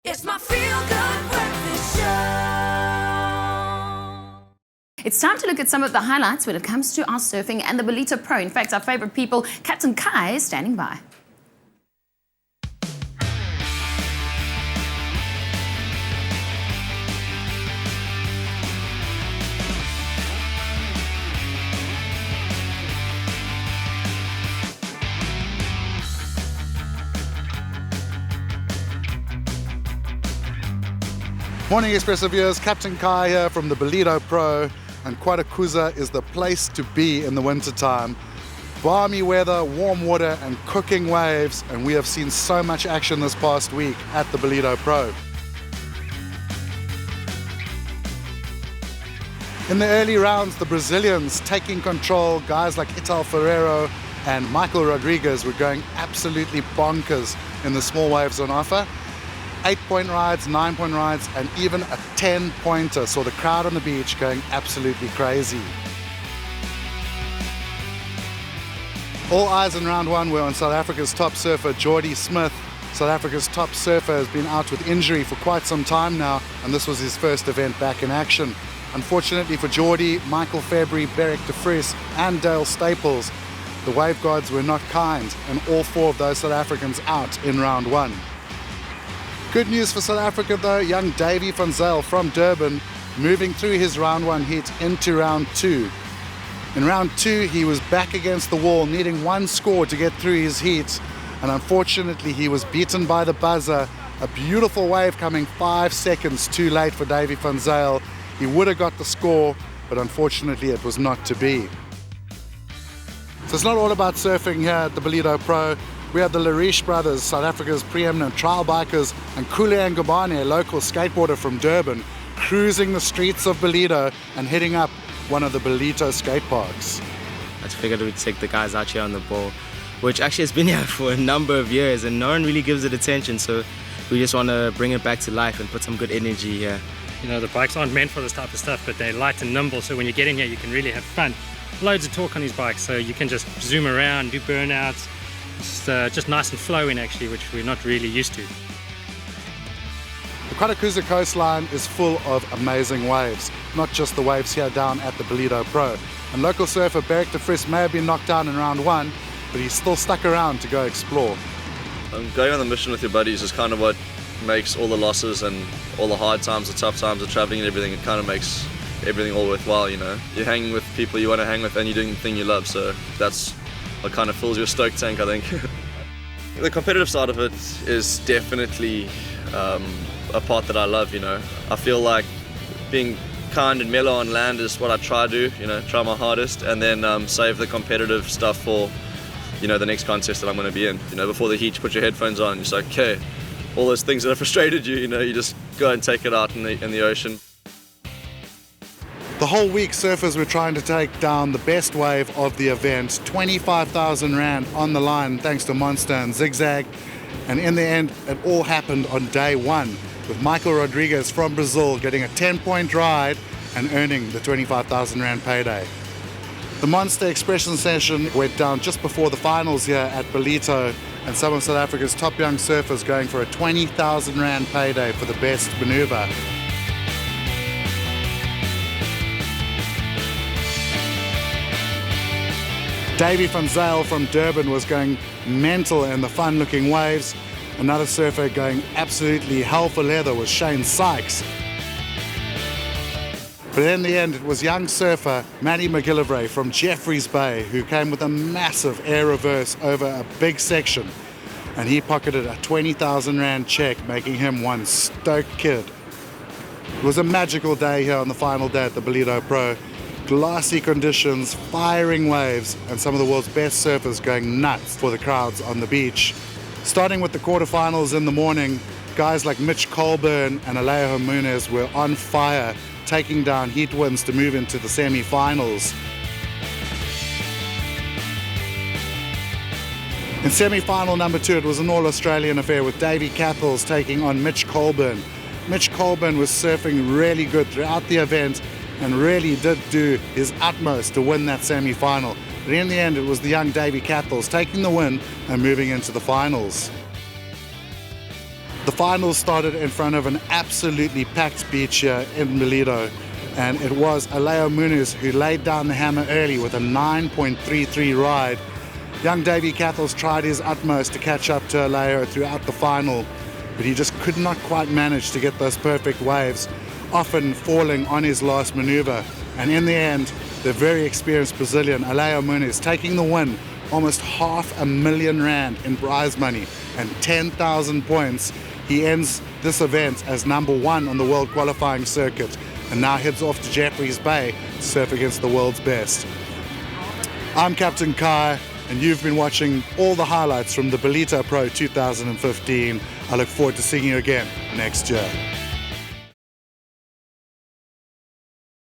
It's my feel-good breakfast show. It's time to look at some of the highlights when it comes to our surfing and the Balito Pro. In fact, our favorite people, Captain Kai, is standing by. Morning Expresso viewers, Captain Kai here from the Balito Pro, and Quatakuza is the place to be in the winter time. Balmy weather, warm water and cooking waves, and we have seen so much action this past week at the Balito Pro. In the early rounds, the Brazilians taking control, guys like Ital Ferreiro and Michael Rodriguez were going absolutely bonkers in the small waves on offer. 8-point rides, 9-point rides, and even a 10-pointer saw the crowd on the beach going absolutely crazy. All eyes in round one were on South Africa's top surfer, Jordy Smith. South Africa's top surfer has been out with injury for quite some time now, and this was his first event back in action. Unfortunately for Jordy, Michael February, Beric de Vries, and Dale Staples, the wave gods were not kind, and all four of those South Africans out in round one. Good news for South Africa though, young Davy van Zyl from Durban moving through his round one heat into round two. In round two, he was back against the wall, needing one score to get through his heat, and unfortunately he was beaten by the buzzer. A beautiful wave coming 5 seconds too late for Davy van Zyl. He would have got the score, but unfortunately it was not to be. So it's not all about surfing here at the Balito Pro. We have the Lariche brothers, South Africa's preeminent trial bikers, and Kulian Gabane, a local skateboarder from Durban, cruising the streets of Balito and hitting up one of the Balito skate parks. I figured we'd take the guys out here on the ball, which actually has been here for a number of years and no one really gives it attention, so we just want to bring it back to life and put some good energy here. You know, the bikes aren't meant for this type of stuff, but they're light and nimble, so when you get in here you can really have fun. Loads of torque on these bikes, so you can just zoom around, do burnouts. It's just nice and flowing actually, which we're not really used to. The Quatakuza coastline is full of amazing waves, not just the waves here down at the Balito Pro. And local surfer Beric de Vries may have been knocked down in round one, but he's still stuck around to go explore. Going on the mission with your buddies is kind of what makes all the losses and all the hard times, the tough times, the traveling and everything. It kind of makes everything all worthwhile, you know. You're hanging with people you want to hang with and you're doing the thing you love, so that's what kind of fills your stoke tank, I think. The competitive side of it is definitely a part that I love, you know. I feel like being kind and mellow on land is what I try to do, you know, try my hardest, and then save the competitive stuff for, you know, the next contest that I'm going to be in. You know, before the heat, you put your headphones on, you're like, okay, all those things that have frustrated you, you know, you just go and take it out in the ocean. The whole week, surfers were trying to take down the best wave of the event. 25,000 Rand on the line thanks to Monster and Zigzag. And in the end, it all happened on day one, with Michael Rodriguez from Brazil getting a 10-point ride and earning the 25,000 Rand payday. The Monster Expression session went down just before the finals here at Balito, and some of South Africa's top young surfers going for a 20,000 Rand payday for the best maneuver. Davy van Zyl from Durban was going mental in the fun-looking waves. Another surfer going absolutely hell for leather was Shane Sykes. But in the end, it was young surfer Matty McGillivray from Jeffreys Bay who came with a massive air reverse over a big section. And he pocketed a 20,000 Rand check, making him one stoked kid. It was a magical day here on the final day at the Balito Pro. Glassy conditions, firing waves, and some of the world's best surfers going nuts for the crowds on the beach. Starting with the quarterfinals in the morning, guys like Mitch Colburn and Alejo Muniz were on fire, taking down heat wins to move into the semi-finals. In semi-final number 2, it was an all-Australian affair with Davey Cathles taking on Mitch Colburn. Mitch Colburn was surfing really good throughout the event and really did do his utmost to win that semi-final. But in the end, it was the young Davey Cathles taking the win and moving into the finals. The finals started in front of an absolutely packed beach here in Balito, and it was leigh-anne who laid down the hammer early with a 9.33 ride. Young Davy Cathles tried his utmost to catch up to Leigh throughout the final, but he just could not quite manage to get those perfect waves, often falling on his last maneuver. And in the end, the very experienced Brazilian leigh-anne taking the win, almost R500,000 in prize money and 10,000 points. He ends this event as #1 on the world qualifying circuit and now heads off to Jeffreys Bay to surf against the world's best. I'm Captain Kai, and you've been watching all the highlights from the Balito Pro 2015. I look forward to seeing you again next year.